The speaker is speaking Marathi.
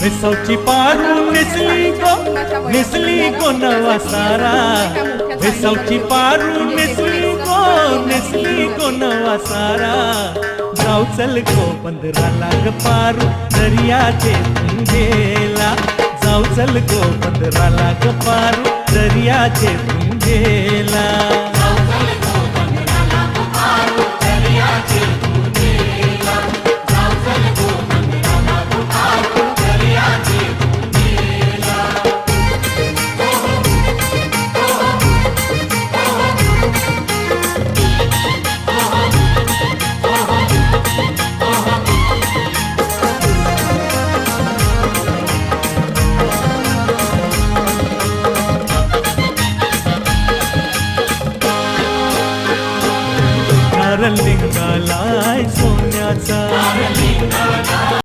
वेसावची पारू नेसली गो नवा सारा, वेसावची पारू नेसली गो नवा सारा। जाऊ चल गो पंधराला ग पारू दर्याचे तुंगेला, जाऊ चल गो पंधराला ग पारू दर्याचे तुंगेला।